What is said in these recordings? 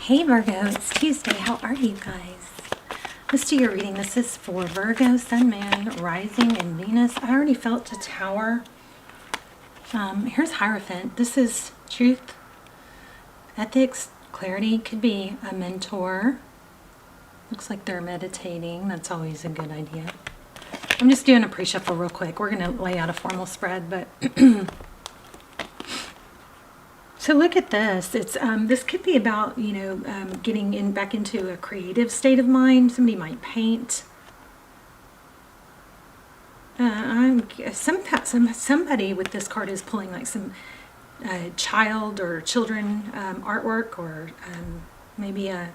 Hey Virgo, it's Tuesday. How are you guys? Let's do your reading. This is for Virgo, Sun, Moon, Rising, and Venus. I already felt the Tower. Here's Hierophant. This is truth, ethics, clarity. Could be a mentor. Looks like they're meditating. That's always a good idea. I'm just doing a pre-shuffle real quick. We're going to lay out a formal spread, but... So look at this. It's this could be about, getting back into a creative state of mind. Somebody might paint. Somebody with this card is pulling like some child or children artwork, or maybe a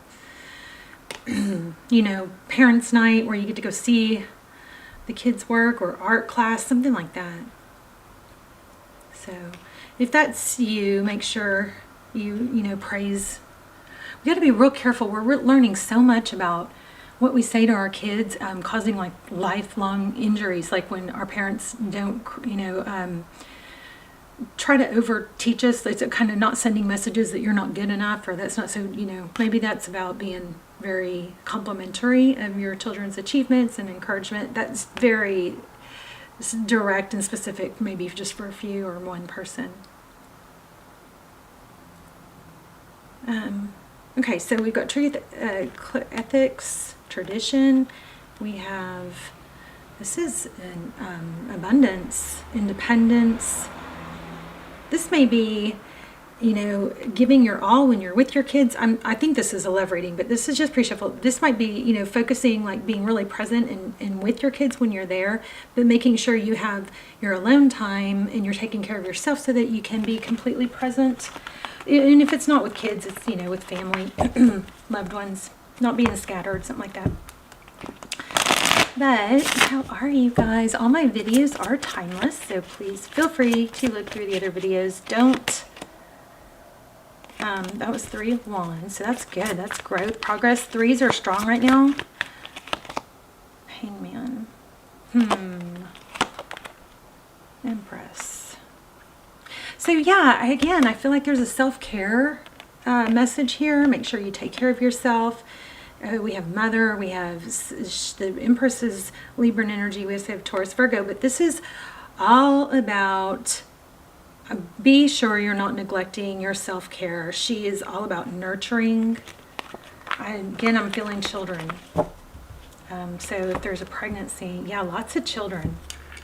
parents' night where you get to go see the kids' work, or art class, something like that. So if that's you, make sure you praise. We got to be real careful. We're learning so much about what we say to our kids, causing like lifelong injuries. Like when our parents don't, try to over teach us. It's kind of not sending messages that you're not good enough, or that's not so, maybe that's about being very complimentary of your children's achievements and encouragement. That's very direct and specific, maybe just for a few or one person. Okay, so we've got truth, ethics, tradition. We have, this is an, abundance, independence. This may be, giving your all when you're with your kids. I think this is a love reading, but this is just pre-shuffle. This might be, focusing, like being really present and with your kids when you're there, but making sure you have your alone time and you're taking care of yourself so that you can be completely present. And if it's not with kids, it's, with family, loved ones, not being scattered, something like that. But how are you guys? All my videos are timeless, so please feel free to look through the other videos. Don't. That was 3 of Wands, so that's good. That's growth, progress. 3s are strong right now. Hangman. Empress. So yeah, again, I feel like there's a self-care message here. Make sure you take care of yourself. We have Mother, we have the Empress's Libran energy, we also have Taurus, Virgo, but this is all about be sure you're not neglecting your self-care. She is all about nurturing. Again, I'm feeling children. So if there's a pregnancy, yeah, lots of children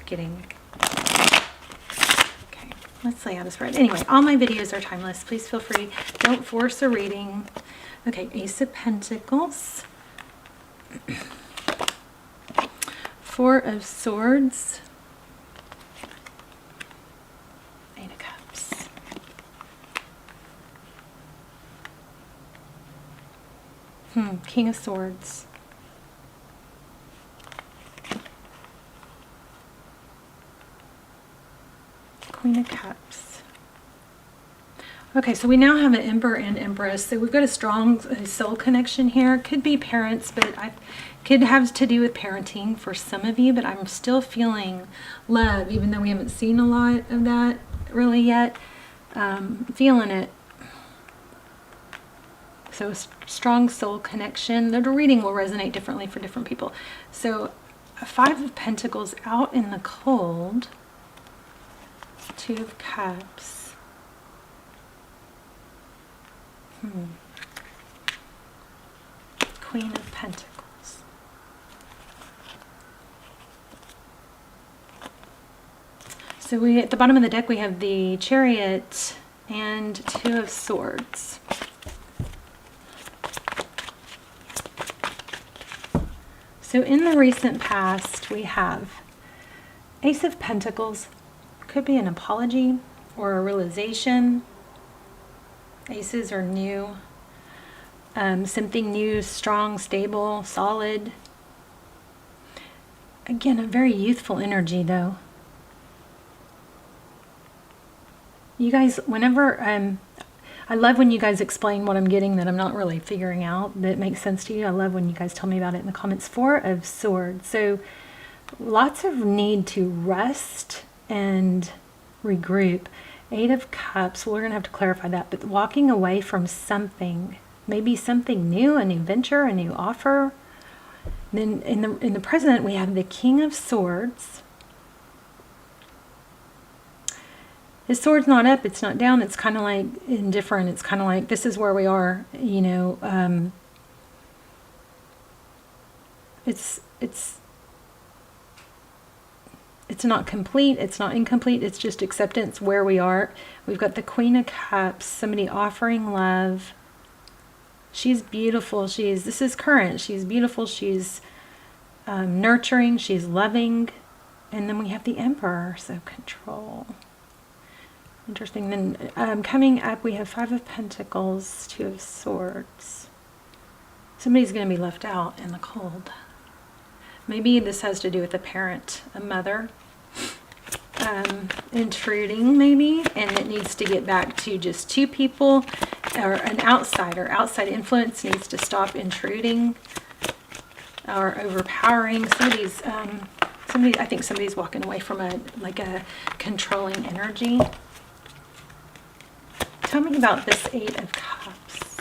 getting. Okay, let's lay out a spread. Anyway, all my videos are timeless. Please feel free. Don't force a reading. Okay, Ace of Pentacles. 4 of Swords. 8 of Cups. King of Swords. Queen of Cups. Okay, so we now have an Emperor and Empress. So we've got a strong soul connection here. Could be parents, but I could have to do with parenting for some of you, but I'm still feeling love, even though we haven't seen a lot of that really yet. Feeling it. So a strong soul connection. The reading will resonate differently for different people. So a 5 of Pentacles out in the cold. 2 of Cups. Queen of Pentacles. So we, at the bottom of the deck, we have the Chariot and 2 of Swords. So in the recent past, we have Ace of Pentacles. Could be an apology or a realization. Aces are new. Something new, strong, stable, solid. Again, a very youthful energy, though. You guys, whenever, I love when you guys explain what I'm getting that I'm not really figuring out, that makes sense to you. I love when you guys tell me about it in the comments. 4 of Swords. So lots of need to rest and regroup. 8 of Cups, well, we're going to have to clarify that, but walking away from something maybe something new, a new venture, a new offer. Then in the present, we have the King of Swords. His sword's not up, it's not down, it's kind of like indifferent. It's kind of like, this is where we are, you know. It's not complete, it's not incomplete, it's just acceptance where we are. We've got the Queen of Cups, somebody offering love. She's beautiful, this is current, she's beautiful, she's nurturing, she's loving. And then we have the Emperor, so control. Interesting. Then coming up, we have Five of Pentacles, Two of Swords. Somebody's going to be left out in the cold. Maybe this has to do with a parent, a mother, intruding maybe, and it needs to get back to just two people, or an outsider. Outside influence needs to stop intruding or overpowering. I think somebody's walking away from a controlling energy. Tell me about this Eight of Cups.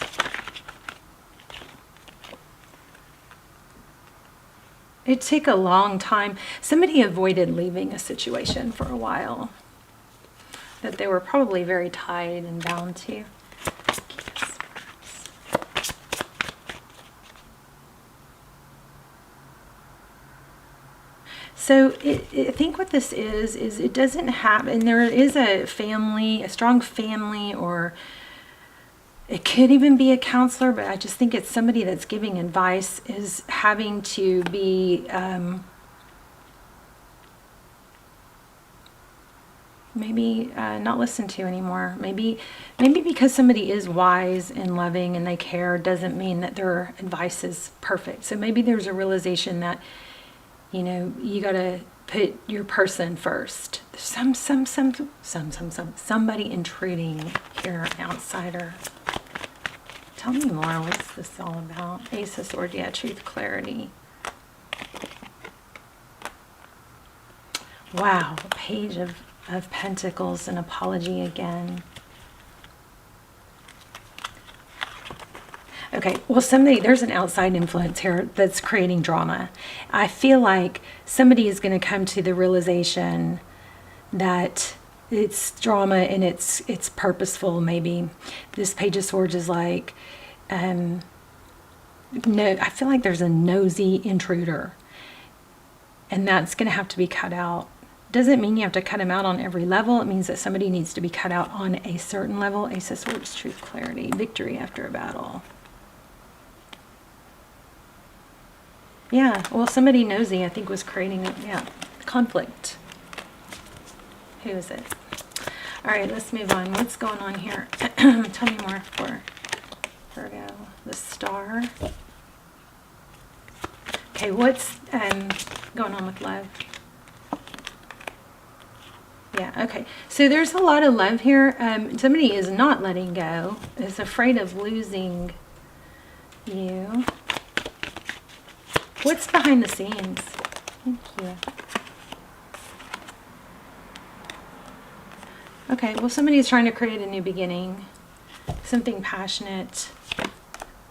It took a long time. Somebody avoided leaving a situation for a while that they were probably very tied and bound to. So I think what this is it doesn't have, and there is a family, a strong family, or it could even be a counselor, but I just think it's somebody that's giving advice is having to be maybe not listened to anymore. Maybe because somebody is wise and loving and they care doesn't mean that their advice is perfect. So maybe there's a realization that, you know, you got to put your person first. Somebody intruding here, an outsider. Tell me more. What's this all about? Ace of Swords. Yeah, truth, clarity. Wow. Page of Pentacles, an apology again. Okay, well, there's an outside influence here that's creating drama. I feel like somebody is going to come to the realization that it's drama and it's purposeful. Maybe this Page of Swords is like, no, I feel like there's a nosy intruder, and that's going to have to be cut out. Doesn't mean you have to cut him out on every level. It means that somebody needs to be cut out on a certain level. Ace of Swords, truth, clarity, victory after a battle. Yeah, well, somebody nosy, I think, was creating conflict. Who is it? All right, let's move on. What's going on here? Tell me more for Virgo. The Star. Okay, what's going on with love? Yeah, okay. So there's a lot of love here. Somebody is not letting go, is afraid of losing you. What's behind the scenes? Thank you. Okay, well, somebody is trying to create a new beginning. Something passionate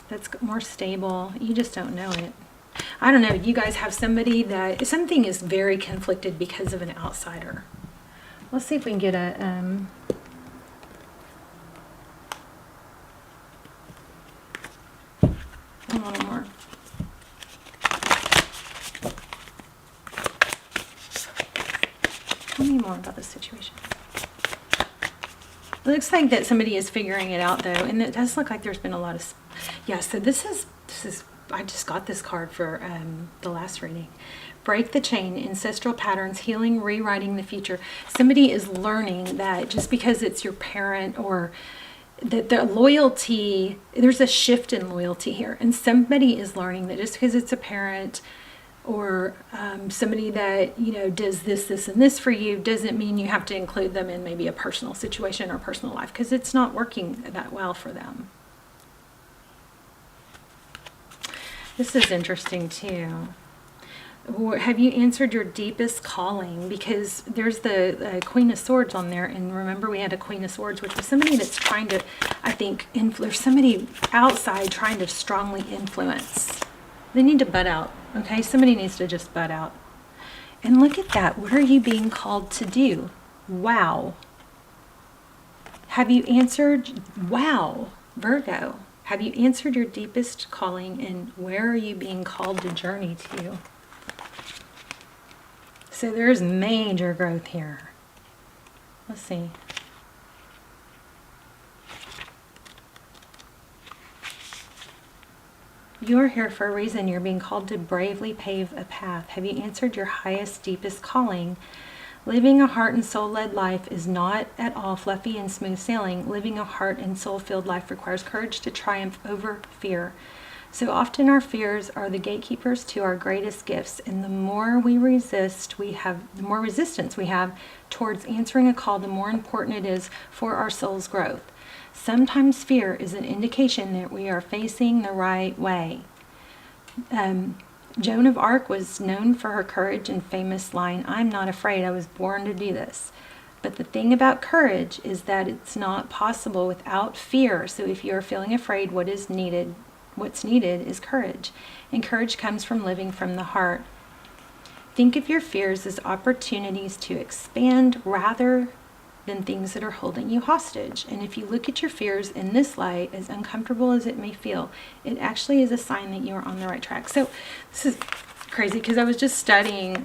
that's more stable. You just don't know it. I don't know. You guys have somebody that something is very conflicted because of an outsider. Let's see if we can get a little more. Tell me more about the situation. It looks like that somebody is figuring it out, though, and it does look like there's been a lot of, yeah. So this is. I just got this card for the last reading. Break the chain, ancestral patterns, healing, rewriting the future. Somebody is learning that just because it's your parent or that the loyalty, there's a shift in loyalty here, and somebody is learning that just because it's a parent or somebody that, you know, does this, and this for you doesn't mean you have to include them in maybe a personal situation or personal life, because it's not working that well for them. This is interesting too. Have you answered your deepest calling? Because there's the Queen of Swords on there, and remember we had a Queen of Swords, which was somebody that's trying to I think there's somebody outside trying to strongly influence. They need to butt out, okay? Somebody needs to just butt out. And look at that. What are you being called to do? Wow. Have you answered? Wow, Virgo. Have you answered your deepest calling, and where are you being called to journey to? So there's major growth here. Let's see. You're here for a reason. You're being called to bravely pave a path. Have you answered your highest, deepest calling? Living a heart and soul-led life is not at all fluffy and smooth sailing. Living a heart and soul-filled life requires courage to triumph over fear. So often our fears are the gatekeepers to our greatest gifts, and the more we resist, the more resistance we have towards answering a call, the more important it is for our soul's growth. Sometimes fear is an indication that we are facing the right way. Joan of Arc was known for her courage and famous line, "I'm not afraid, I was born to do this." But the thing about courage is that it's not possible without fear. So if you're feeling afraid, what's needed is courage. And courage comes from living from the heart. Think of your fears as opportunities to expand rather than things that are holding you hostage. And if you look at your fears in this light, as uncomfortable as it may feel, it actually is a sign that you are on the right track. So this is crazy because I was just studying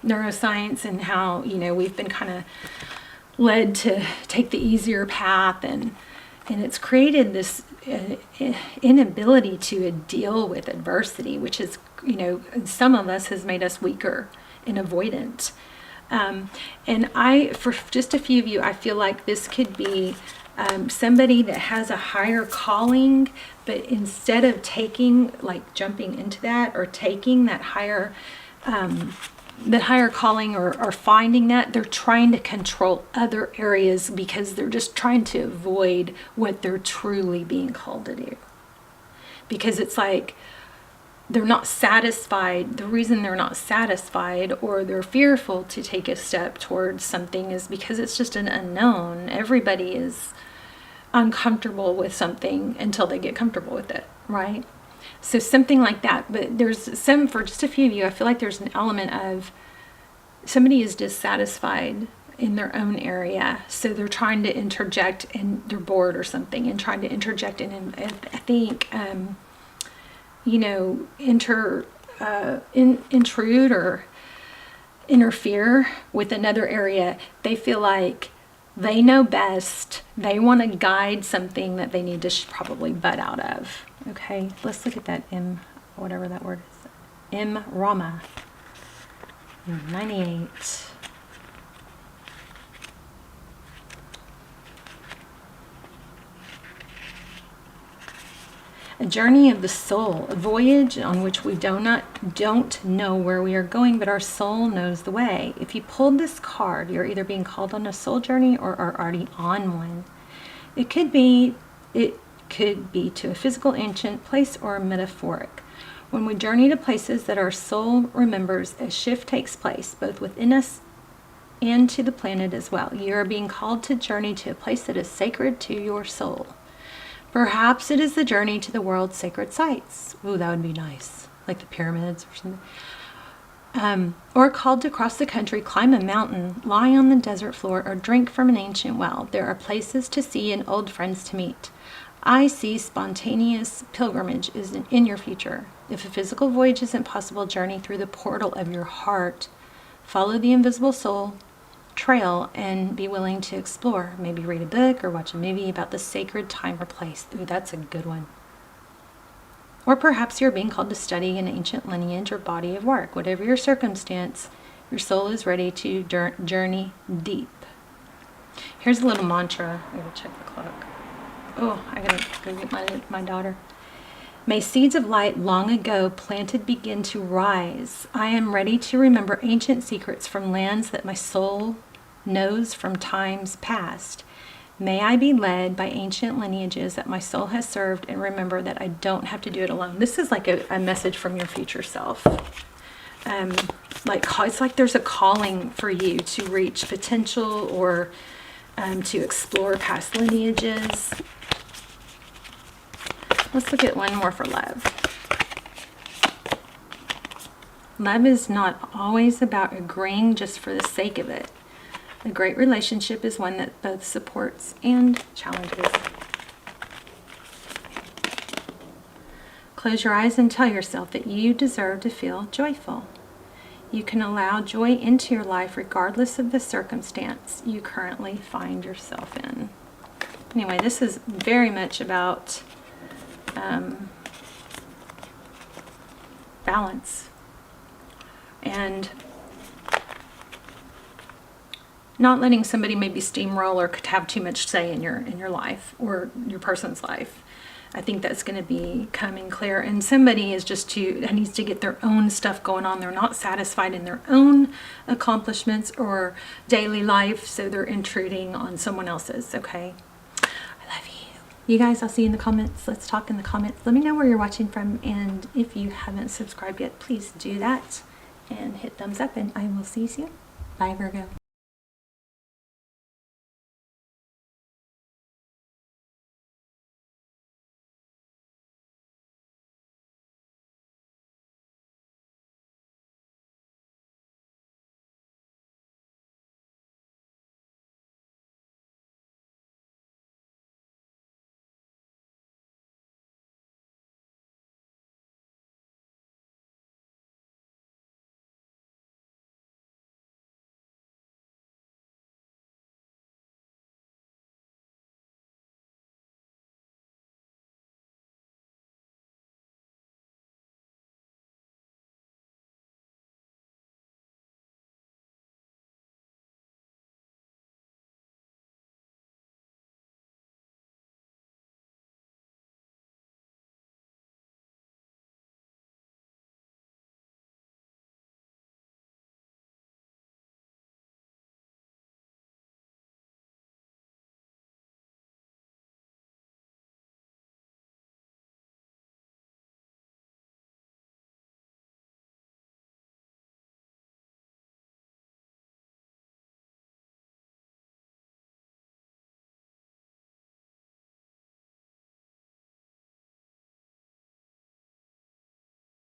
neuroscience and how, we've been kind of led to take the easier path, and it's created this inability to deal with adversity, which is, some of us has made us weaker and avoidant. And for just a few of you, I feel like this could be somebody that has a higher calling, but instead of jumping into that or taking that higher calling or finding that, they're trying to control other areas because they're just trying to avoid what they're truly being called to do. Because it's like, they're not satisfied. The reason they're not satisfied or they're fearful to take a step towards something is because it's just an unknown. Everybody is uncomfortable with something until they get comfortable with it, right? So something like that. But for just a few of you, I feel like there's an element of somebody is dissatisfied in their own area. So they're trying to interject, and they're bored or something and trying to interject. And I think, intrude or interfere with another area. They feel like they know best. They want to guide something that they need to probably butt out of. Okay, let's look at that whatever that word is. Rama. 98. A journey of the soul, a voyage on which we don't know where we are going, but our soul knows the way. If you pulled this card, you're either being called on a soul journey or are already on one. It could be to a physical ancient place or metaphoric. When we journey to places that our soul remembers, a shift takes place, both within us and to the planet as well. You are being called to journey to a place that is sacred to your soul. Perhaps it is the journey to the world's sacred sites. Ooh, that would be nice. Like the pyramids or something. Or called to cross the country, climb a mountain, lie on the desert floor, or drink from an ancient well. There are places to see and old friends to meet. I see spontaneous pilgrimage is in your future. If a physical voyage isn't possible, journey through the portal of your heart. Follow the invisible soul trail and be willing to explore. Maybe read a book or watch a movie about the sacred time or place. Ooh, that's a good one. Or perhaps you're being called to study an ancient lineage or body of work. Whatever your circumstance, your soul is ready to journey deep. Here's a little mantra. I gotta check the clock. Oh, I gotta go get my daughter. May seeds of light long ago planted begin to rise. I am ready to remember ancient secrets from lands that my soul knows from times past. May I be led by ancient lineages that my soul has served, and remember that I don't have to do it alone. This is like a message from your future self. It's like there's a calling for you to reach potential or to explore past lineages. Let's look at one more for love. Love is not always about agreeing just for the sake of it. A great relationship is one that both supports and challenges. Close your eyes and tell yourself that you deserve to feel joyful. You can allow joy into your life regardless of the circumstance you currently find yourself in. Anyway, this is very much about balance and not letting somebody maybe steamroll or could have too much say in your life or your person's life. I think that's going to be coming clear. And somebody is just needs to get their own stuff going on. They're not satisfied in their own accomplishments or daily life, so they're intruding on someone else's, okay? I love you. You guys, I'll see you in the comments. Let's talk in the comments. Let me know where you're watching from, and if you haven't subscribed yet, please do that and hit thumbs up, and I will see you soon. Bye, Virgo.